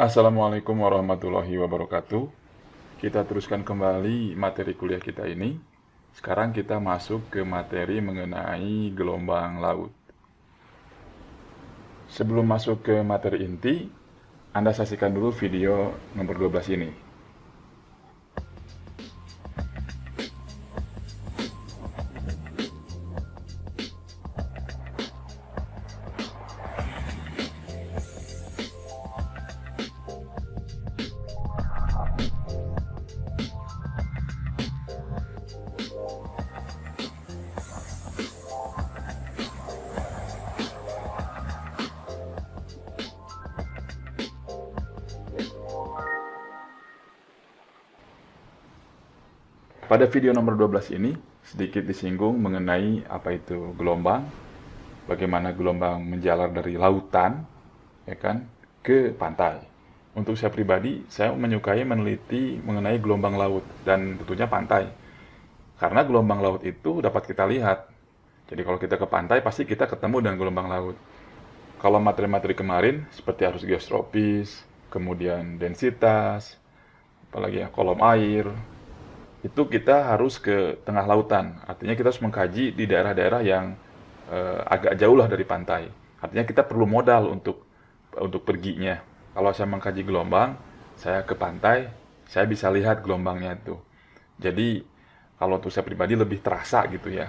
Assalamualaikum warahmatullahi wabarakatuh. Kita teruskan kembali materi kuliah kita ini. Sekarang kita masuk ke materi mengenai gelombang laut. Sebelum masuk ke materi inti, Anda saksikan dulu video nomor 12 ini. Pada video nomor 12 ini, sedikit disinggung mengenai apa itu gelombang, bagaimana gelombang menjalar dari lautan, ya kan, ke pantai. Untuk saya pribadi, saya menyukai meneliti mengenai gelombang laut dan tentunya pantai. Karena gelombang laut itu dapat kita lihat. Jadi kalau kita ke pantai, pasti kita ketemu dengan gelombang laut. Kalau materi-materi kemarin, seperti arus geostropis, kemudian densitas, apalagi ya, kolom air, itu kita harus ke tengah lautan. Artinya kita harus mengkaji di daerah-daerah yang agak jauh lah dari pantai. Artinya kita perlu modal untuk perginya. Kalau saya mengkaji gelombang, saya ke pantai, saya bisa lihat gelombangnya itu. Jadi kalau untuk saya pribadi lebih terasa gitu ya,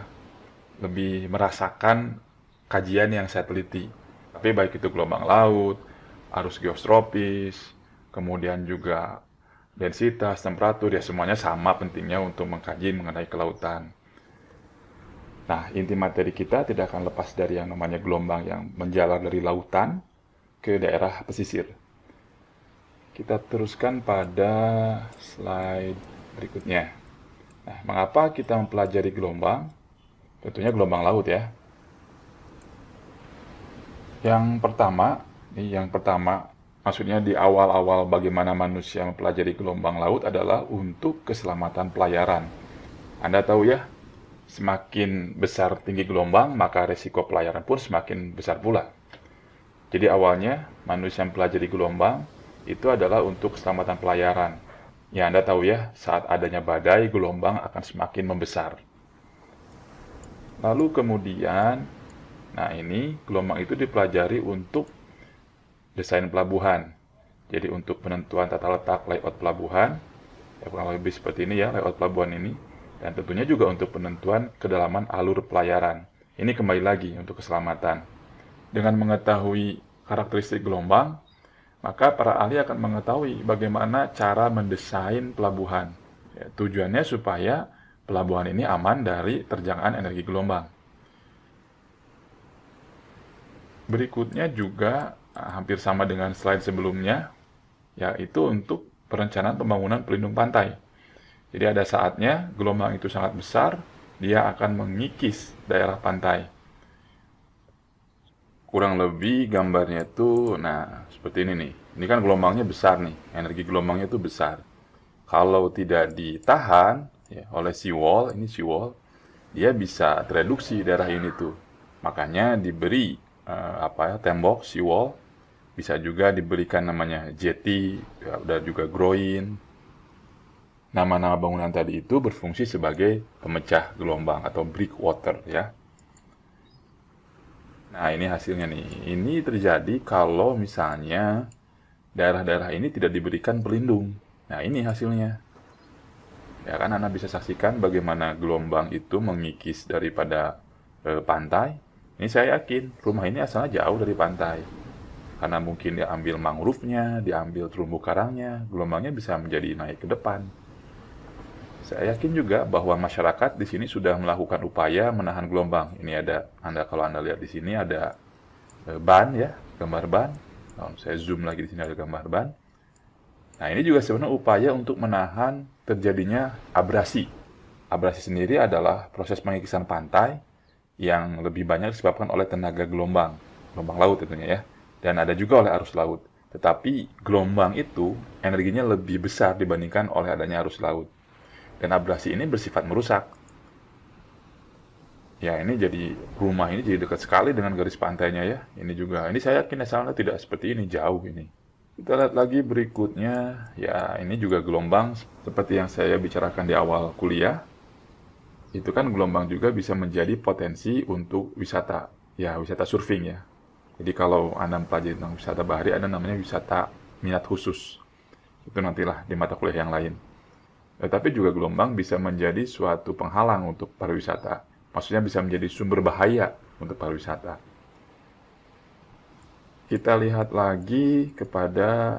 lebih merasakan kajian yang saya teliti. Tapi baik itu gelombang laut, arus geostropis, kemudian juga densitas, temperatur, ya semuanya sama pentingnya untuk mengkaji mengenai kelautan. Nah, inti materi kita tidak akan lepas dari yang namanya gelombang yang menjalar dari lautan ke daerah pesisir. Kita teruskan pada slide berikutnya. Nah, mengapa kita mempelajari gelombang? Tentunya gelombang laut ya. Yang pertama, maksudnya di awal-awal bagaimana manusia mempelajari gelombang laut adalah untuk keselamatan pelayaran. Anda tahu ya, semakin besar tinggi gelombang, maka resiko pelayaran pun semakin besar pula. Jadi awalnya manusia mempelajari gelombang itu adalah untuk keselamatan pelayaran. Ya Anda tahu ya, saat adanya badai, gelombang akan semakin membesar. Lalu kemudian, nah ini gelombang itu dipelajari untuk desain pelabuhan. Jadi untuk penentuan tata letak layout pelabuhan, ya kurang lebih seperti ini ya layout pelabuhan ini. Dan tentunya juga untuk penentuan kedalaman alur pelayaran. Ini kembali lagi untuk keselamatan. Dengan mengetahui karakteristik gelombang, maka para ahli akan mengetahui bagaimana cara mendesain pelabuhan. Ya, tujuannya supaya pelabuhan ini aman dari terjangan energi gelombang. Berikutnya juga hampir sama dengan slide sebelumnya, yaitu untuk perencanaan pembangunan pelindung pantai. Jadi ada saatnya gelombang itu sangat besar, dia akan mengikis daerah pantai. Kurang lebih gambarnya itu, nah seperti ini nih. Ini kan gelombangnya besar nih, energi gelombangnya itu besar. Kalau tidak ditahan ya, oleh seawall, ini seawall, dia bisa tereduksi daerah ini tuh. Makanya diberi tembok seawall, bisa juga diberikan namanya jetty, ya, dan juga groin. Nama-nama bangunan tadi itu berfungsi sebagai pemecah gelombang atau breakwater ya. Nah, ini hasilnya nih. Ini terjadi kalau misalnya daerah-daerah ini tidak diberikan pelindung. Nah, ini hasilnya. Ya kan, Anda bisa saksikan bagaimana gelombang itu mengikis daripada pantai. Ini saya yakin rumah ini asalnya jauh dari pantai. Karena mungkin diambil mangrove-nya, diambil terumbu karangnya, gelombangnya bisa menjadi naik ke depan. Saya yakin juga bahwa masyarakat di sini sudah melakukan upaya menahan gelombang. Ini ada, kalau Anda lihat di sini ada ban ya, gambar ban. Saya zoom lagi di sini ada gambar ban. Nah, ini juga sebenarnya upaya untuk menahan terjadinya abrasi. Abrasi sendiri adalah proses pengikisan pantai yang lebih banyak disebabkan oleh tenaga gelombang laut tentunya ya. Dan ada juga oleh arus laut. Tetapi gelombang itu energinya lebih besar dibandingkan oleh adanya arus laut. Dan abrasi ini bersifat merusak. Ya, ini jadi rumah ini jadi dekat sekali dengan garis pantainya ya. Ini juga, ini saya yakin asalnya tidak seperti ini, jauh ini. Kita lihat lagi berikutnya, ya ini juga gelombang seperti yang saya bicarakan di awal kuliah. Itu kan gelombang juga bisa menjadi potensi untuk wisata, ya wisata surfing ya. Jadi kalau Anda mempelajari tentang wisata bahari, ada namanya wisata minat khusus. Itu nantilah di mata kuliah yang lain. Tapi juga gelombang bisa menjadi suatu penghalang untuk pariwisata. Maksudnya bisa menjadi sumber bahaya untuk pariwisata. Kita lihat lagi kepada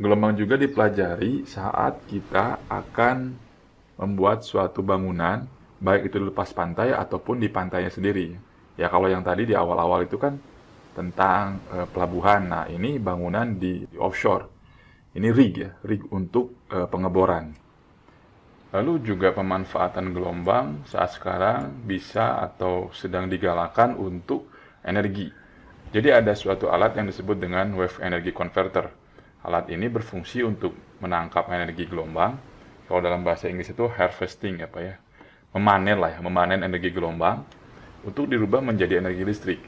gelombang juga dipelajari saat kita akan membuat suatu bangunan, baik itu di lepas pantai ataupun di pantainya sendiri. Ya kalau yang tadi di awal-awal itu kan tentang pelabuhan. Nah ini bangunan di offshore. Ini rig ya, rig untuk pengeboran. Lalu juga pemanfaatan gelombang saat sekarang bisa atau sedang digalakan untuk energi. Jadi ada suatu alat yang disebut dengan wave energy converter. Alat ini berfungsi untuk menangkap energi gelombang. Kalau dalam bahasa Inggris itu harvesting apa ya? Memanen lah ya, memanen energi gelombang untuk dirubah menjadi energi listrik.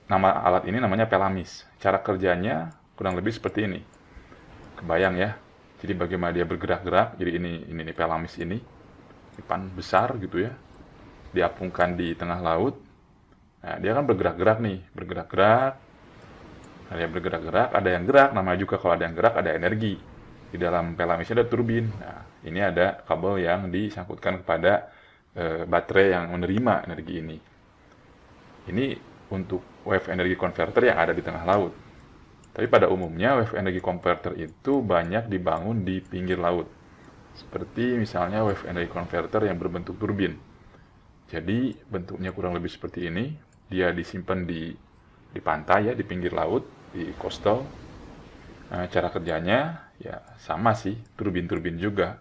Nama alat ini namanya pelamis. Cara kerjanya kurang lebih seperti ini. Kebayang ya? Jadi bagaimana dia bergerak-gerak. Jadi ini pelamis ini. Pipan besar gitu ya. Diapungkan di tengah laut. Nah, dia kan bergerak-gerak nih, bergerak-gerak. Nah, dia bergerak-gerak, ada yang gerak, namanya juga kalau ada yang gerak ada energi. Di dalam pelamisnya ada turbin. Nah, ini ada kabel yang disangkutkan kepada baterai yang menerima energi ini. Ini untuk wave energy converter yang ada di tengah laut. Tapi pada umumnya wave energy converter itu banyak dibangun di pinggir laut. Seperti misalnya wave energy converter yang berbentuk turbin. Jadi bentuknya kurang lebih seperti ini. Dia disimpan di pantai ya, di pinggir laut, di coastal. Nah, cara kerjanya ya sama sih, turbin-turbin juga.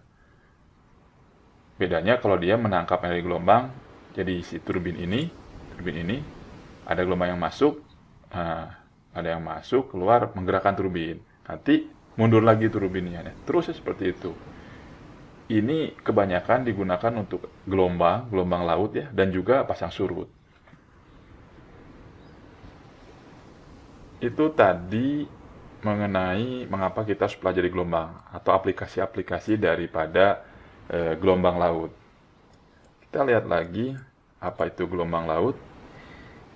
Bedanya kalau dia menangkap energi gelombang, jadi si turbin ini, ada gelombang yang masuk, ada yang masuk, keluar, menggerakkan turbin. Nanti mundur lagi turbinnya. Terus seperti itu. Ini kebanyakan digunakan untuk gelombang laut ya, dan juga pasang surut. Itu tadi mengenai mengapa kita harus pelajari gelombang atau aplikasi-aplikasi daripada gelombang laut. Kita lihat lagi apa itu gelombang laut.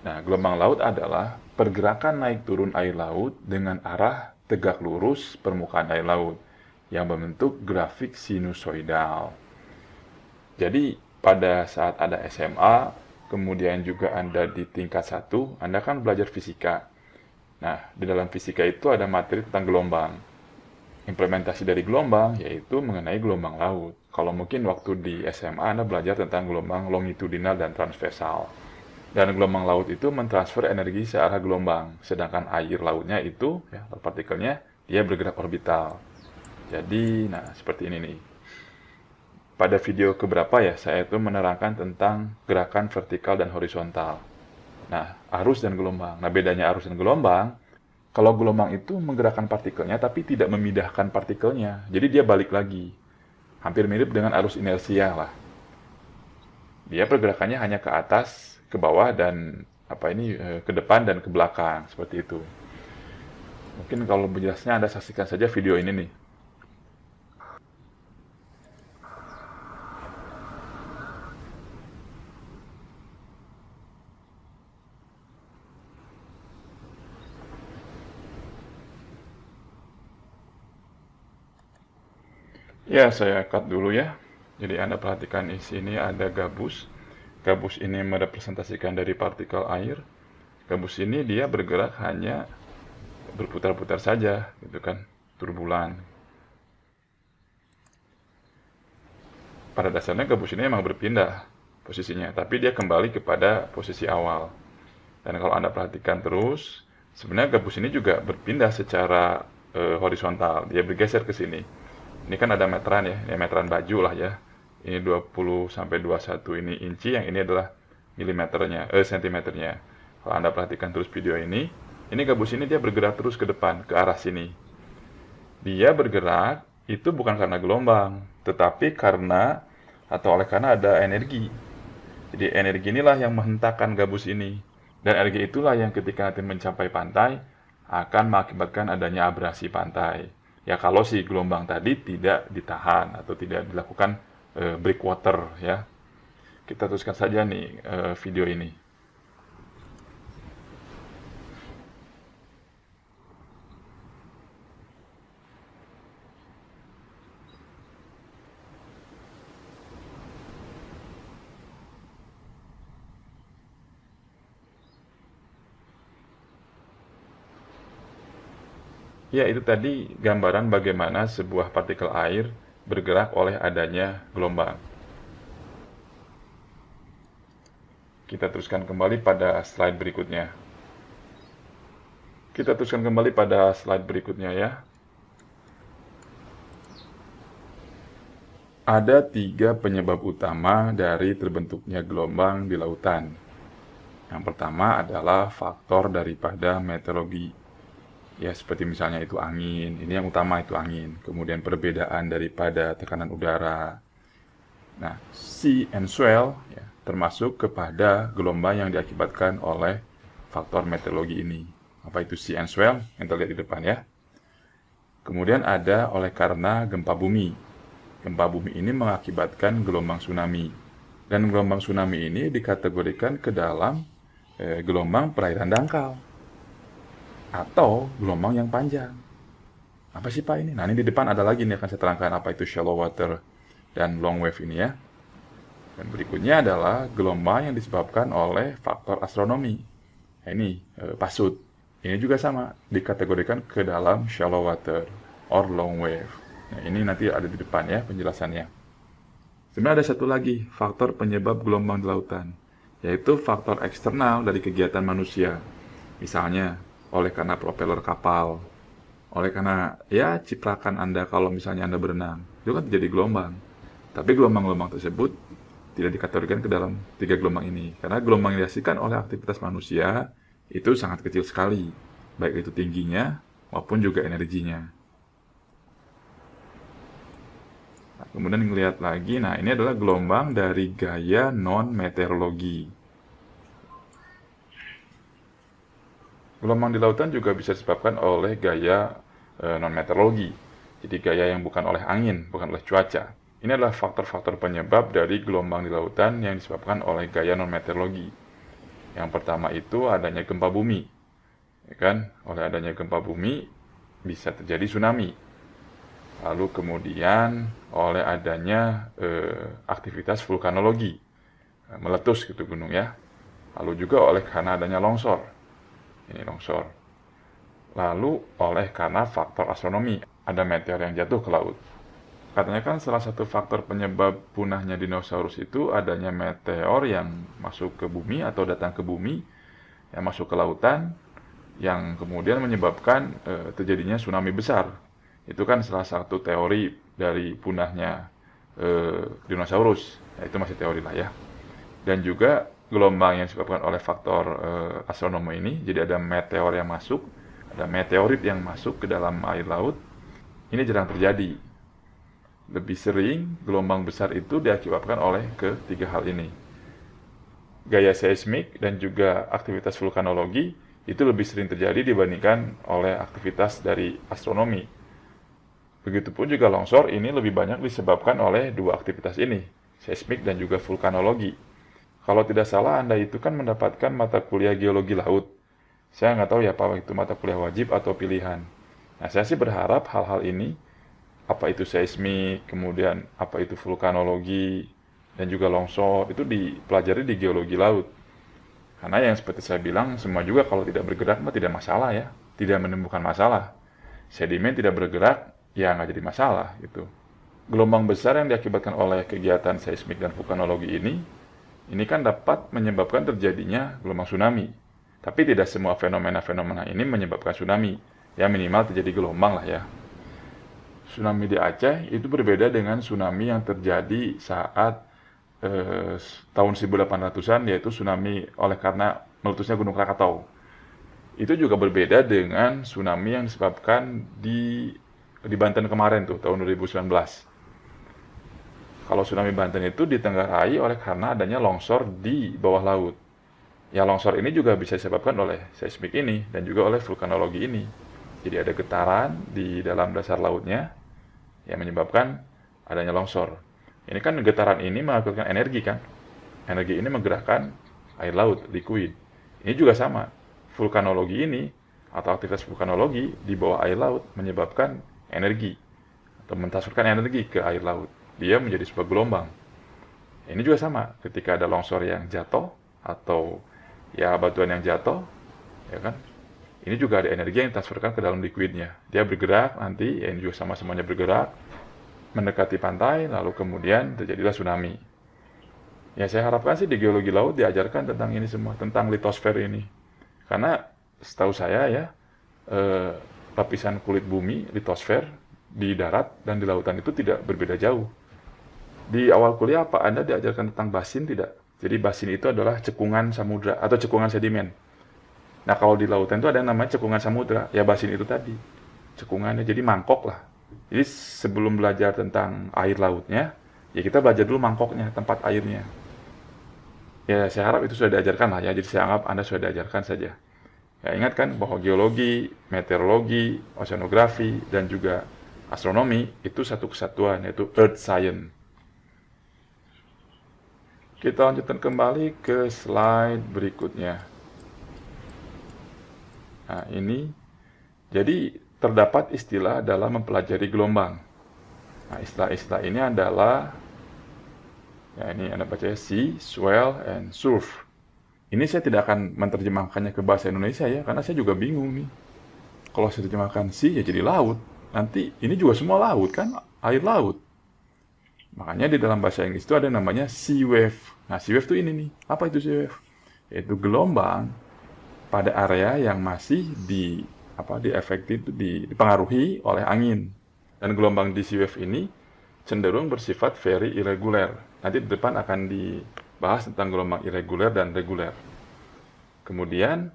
Nah, gelombang laut adalah pergerakan naik turun air laut dengan arah tegak lurus permukaan air laut yang membentuk grafik sinusoidal. Jadi, pada saat ada SMA, kemudian juga Anda di tingkat 1, Anda kan belajar fisika. Nah, di dalam fisika itu ada materi tentang gelombang. Implementasi dari gelombang yaitu mengenai gelombang laut. Kalau mungkin waktu di SMA Anda belajar tentang gelombang longitudinal dan transversal. Dan gelombang laut itu mentransfer energi searah gelombang. Sedangkan air lautnya itu, ya, partikelnya, dia bergerak orbital. Jadi, nah seperti ini nih. Pada video keberapa ya, saya itu menerangkan tentang gerakan vertikal dan horizontal. Nah, arus dan gelombang. Nah, bedanya arus dan gelombang, kalau gelombang itu menggerakkan partikelnya tapi tidak memindahkan partikelnya. Jadi dia balik lagi. Hampir mirip dengan arus inersia lah. Dia pergerakannya hanya ke atas, ke bawah, dan ke depan dan ke belakang. Seperti itu. Mungkin kalau berjelasnya Anda saksikan saja video ini nih. Ya, saya cut dulu ya. Jadi Anda perhatikan di sini ada gabus. Gabus ini merepresentasikan dari partikel air. Gabus ini dia bergerak hanya berputar-putar saja, gitu kan, turbulan. Pada dasarnya gabus ini memang berpindah posisinya, tapi dia kembali kepada posisi awal. Dan kalau Anda perhatikan terus, sebenarnya gabus ini juga berpindah secara horizontal. Dia bergeser ke sini. Ini kan ada meteran ya, ini meteran baju lah ya. Ini 20 sampai 21 ini inci, yang ini adalah sentimeternya. Kalau Anda perhatikan terus video ini gabus ini dia bergerak terus ke depan, ke arah sini. Dia bergerak itu bukan karena gelombang, tetapi karena ada energi. Jadi energi inilah yang menghentakkan gabus ini. Dan energi itulah yang ketika nanti mencapai pantai akan mengakibatkan adanya abrasi pantai. Ya kalau si gelombang tadi tidak ditahan atau tidak dilakukan breakwater ya. Kita teruskan saja nih video ini. Ya, itu tadi gambaran bagaimana sebuah partikel air bergerak oleh adanya gelombang. Kita teruskan kembali pada slide berikutnya. Kita teruskan kembali pada slide berikutnya ya. Ada 3 penyebab utama dari terbentuknya gelombang di lautan. Yang pertama adalah faktor daripada meteorologi. Ya, seperti misalnya itu angin. Ini yang utama, itu angin. Kemudian perbedaan daripada tekanan udara. Nah, sea and swell ya, termasuk kepada gelombang yang diakibatkan oleh faktor meteorologi ini. Apa itu sea and swell? Yang terlihat di depan ya. Kemudian ada oleh karena gempa bumi. Gempa bumi ini mengakibatkan gelombang tsunami. Dan gelombang tsunami ini dikategorikan ke dalam gelombang perairan dangkal. Atau gelombang yang panjang. Apa sih Pak ini? Nah, ini di depan ada lagi nih, akan saya terangkan apa itu shallow water dan long wave ini ya. Dan berikutnya adalah gelombang yang disebabkan oleh faktor astronomi. Nah, ini pasut. Ini juga sama, dikategorikan ke dalam shallow water or long wave. Nah, ini nanti ada di depan ya penjelasannya. Sebenarnya ada satu lagi faktor penyebab gelombang di lautan, yaitu faktor eksternal dari kegiatan manusia. Misalnya, oleh karena propeller kapal, oleh karena ya ciprakan Anda kalau misalnya Anda berenang, itu kan terjadi gelombang. Tapi gelombang-gelombang tersebut tidak dikategorikan ke dalam 3 gelombang ini. Karena gelombang yang dihasilkan oleh aktivitas manusia itu sangat kecil sekali. Baik itu tingginya maupun juga energinya. Nah, kemudian melihat lagi, nah ini adalah gelombang dari gaya non-meteorologi. Gelombang di lautan juga bisa disebabkan oleh gaya non-meteorologi. Jadi gaya yang bukan oleh angin, bukan oleh cuaca. Ini adalah faktor-faktor penyebab dari gelombang di lautan yang disebabkan oleh gaya non-meteorologi. Yang pertama itu adanya gempa bumi. Ya kan? Oleh adanya gempa bumi bisa terjadi tsunami. Lalu kemudian oleh adanya aktivitas vulkanologi. Meletus gitu gunung ya. Lalu juga oleh karena adanya longsor. Ini longsor. Lalu oleh karena faktor astronomi. Ada meteor yang jatuh ke laut. Katanya kan salah satu faktor penyebab punahnya dinosaurus itu adanya meteor yang masuk ke bumi atau datang ke bumi, yang masuk ke lautan, yang kemudian menyebabkan terjadinya tsunami besar. Itu kan salah satu teori dari punahnya dinosaurus. Ya, itu masih teori lah ya. Dan juga gelombang yang disebabkan oleh faktor astronomi ini, jadi ada meteor yang masuk, ada meteorit yang masuk ke dalam air laut. Ini jarang terjadi. Lebih sering gelombang besar itu diakibatkan oleh ketiga hal ini. Gaya seismik dan juga aktivitas vulkanologi itu lebih sering terjadi dibandingkan oleh aktivitas dari astronomi. Begitupun juga longsor ini lebih banyak disebabkan oleh dua aktivitas ini, seismik dan juga vulkanologi. Kalau tidak salah Anda itu kan mendapatkan mata kuliah geologi laut. Saya nggak tahu ya apa itu mata kuliah wajib atau pilihan. Nah, saya sih berharap hal-hal ini, apa itu seismik, kemudian apa itu vulkanologi, dan juga longsor, itu dipelajari di geologi laut. Karena yang seperti saya bilang, semua juga kalau tidak bergerak tidak masalah ya, tidak menimbulkan masalah. Sedimen tidak bergerak, ya nggak jadi masalah gitu. Gelombang besar yang diakibatkan oleh kegiatan seismik dan vulkanologi ini kan dapat menyebabkan terjadinya gelombang tsunami. Tapi tidak semua fenomena-fenomena ini menyebabkan tsunami. Ya minimal terjadi gelombang lah ya. Tsunami di Aceh itu berbeda dengan tsunami yang terjadi saat tahun 1800-an, yaitu tsunami oleh karena meletusnya Gunung Krakatau. Itu juga berbeda dengan tsunami yang disebabkan di Banten kemarin tuh, tahun 2019. Kalau tsunami Banten itu ditenggarai oleh karena adanya longsor di bawah laut. Ya longsor ini juga bisa disebabkan oleh seismik ini dan juga oleh vulkanologi ini. Jadi ada getaran di dalam dasar lautnya yang menyebabkan adanya longsor. Ini kan getaran ini menghasilkan energi kan. Energi ini menggerakkan air laut, liquid. Ini juga sama. Vulkanologi ini atau aktivitas vulkanologi di bawah air laut menyebabkan energi atau mentransferkan energi ke air laut. Dia menjadi sebuah gelombang. Ini juga sama. Ketika ada longsor yang jatuh atau ya batuan yang jatuh, ya kan? Ini juga ada energi yang ditransferkan ke dalam liquidnya. Dia bergerak nanti, ya ini juga sama-samanya bergerak, mendekati pantai, lalu kemudian terjadilah tsunami. Ya saya harapkan sih di geologi laut diajarkan tentang ini semua, tentang litosfer ini. Karena setahu saya ya, lapisan kulit bumi, litosfer, di darat dan di lautan itu tidak berbeda jauh. Di awal kuliah apa Anda diajarkan tentang basin tidak? Jadi basin itu adalah cekungan samudra atau cekungan sedimen. Nah kalau di lautan itu ada yang namanya cekungan samudra, ya basin itu tadi. Cekungannya jadi mangkok lah. Jadi sebelum belajar tentang air lautnya, ya kita belajar dulu mangkoknya, tempat airnya. Ya saya harap itu sudah diajarkan lah ya, jadi saya anggap Anda sudah diajarkan saja. Ya ingatkan bahwa geologi, meteorologi, oceanografi, dan juga astronomi itu satu kesatuan, yaitu Earth Science. Kita lanjutkan kembali ke slide berikutnya. Nah, ini jadi terdapat istilah dalam mempelajari gelombang. Nah, istilah-istilah ini adalah ya ini Anda baca ya, sea, swell, and surf. Ini saya tidak akan menerjemahkannya ke bahasa Indonesia ya, karena saya juga bingung nih. Kalau saya terjemahkan sea ya jadi laut. Nanti ini juga semua laut kan, air laut. Makanya di dalam bahasa Inggris itu ada yang namanya sea wave. Nah, sea wave itu ini nih. Apa itu sea wave? Yaitu gelombang pada area yang masih dipengaruhi oleh angin. Dan gelombang di sea wave ini cenderung bersifat very irregular. Nanti di depan akan dibahas tentang gelombang irregular dan reguler. Kemudian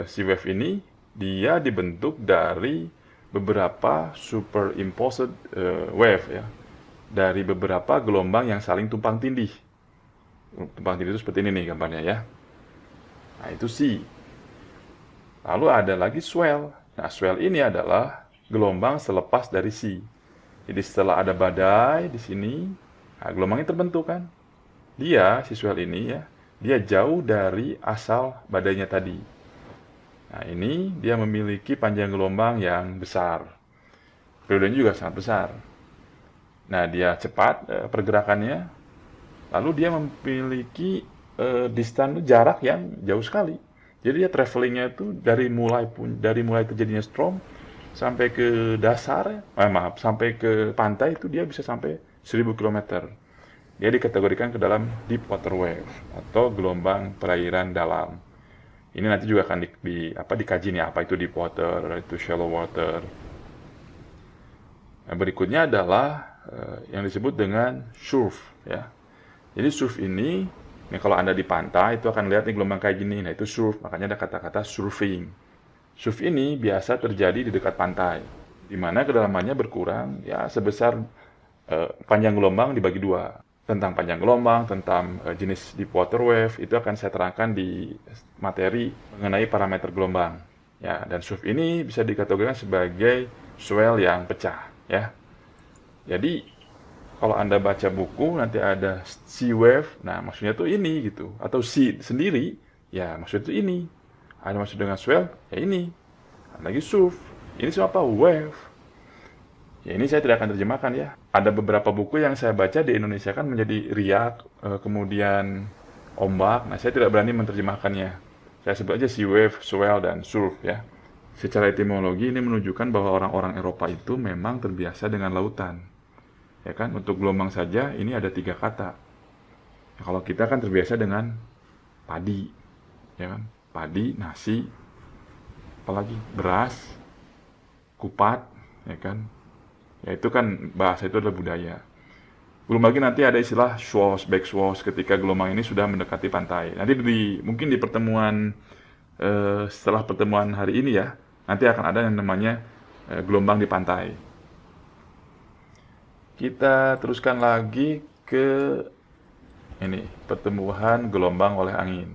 sea wave ini dia dibentuk dari beberapa superimposed wave ya. Dari beberapa gelombang yang saling tumpang tindih. Tumpang tindih itu seperti ini nih gambarnya ya. Nah, itu sea. Lalu ada lagi swell. Nah, swell ini adalah gelombang selepas dari sea. Jadi setelah ada badai di sini, nah, gelombangnya terbentuk kan. Si swell ini ya, dia jauh dari asal badainya tadi. Nah, ini dia memiliki panjang gelombang yang besar. Periodenya juga sangat besar. Nah, dia cepat pergerakannya. Lalu dia memiliki jarak yang jauh sekali. Jadi dia travelingnya itu dari mulai terjadinya storm sampai ke sampai ke pantai itu dia bisa sampai 1000 km. Dia dikategorikan ke dalam deep water wave atau gelombang perairan dalam. Ini nanti juga akan dikaji nih apa itu deep water, itu shallow water. Nah, berikutnya adalah yang disebut dengan surf ya. Jadi surf ini kalau Anda di pantai itu akan lihat nih gelombang kayak gini. Nah, itu surf, makanya ada kata-kata surfing. Surf ini biasa terjadi di dekat pantai, di mana kedalamannya berkurang ya sebesar panjang gelombang dibagi dua. Tentang panjang gelombang, tentang jenis deep water wave itu akan saya terangkan di materi mengenai parameter gelombang. Ya, dan surf ini bisa dikategorikan sebagai swell yang pecah ya. Jadi kalau Anda baca buku nanti ada sea wave, nah maksudnya tuh ini gitu, atau sea sendiri, ya maksudnya tuh ini. Ada maksud dengan swell, ya ini. Ada lagi surf, ini semua apa? Wave. Ya ini saya tidak akan terjemahkan ya. Ada beberapa buku yang saya baca di Indonesia kan menjadi riak, kemudian ombak. Nah saya tidak berani menerjemahkannya. Saya sebut aja sea wave, swell, dan surf ya. Secara etimologi ini menunjukkan bahwa orang-orang Eropa itu memang terbiasa dengan lautan. Ya kan, untuk gelombang saja ini ada 3 kata. Nah, kalau kita kan terbiasa dengan padi, ya kan, padi, nasi, apalagi beras, kupat, ya kan. Ya itu kan bahasa itu adalah budaya. Belum lagi nanti ada istilah swash, back swash ketika gelombang ini sudah mendekati pantai. Nanti mungkin di pertemuan setelah pertemuan hari ini ya, nanti akan ada yang namanya gelombang di pantai. Kita teruskan lagi ke ini, pertumbuhan gelombang oleh angin.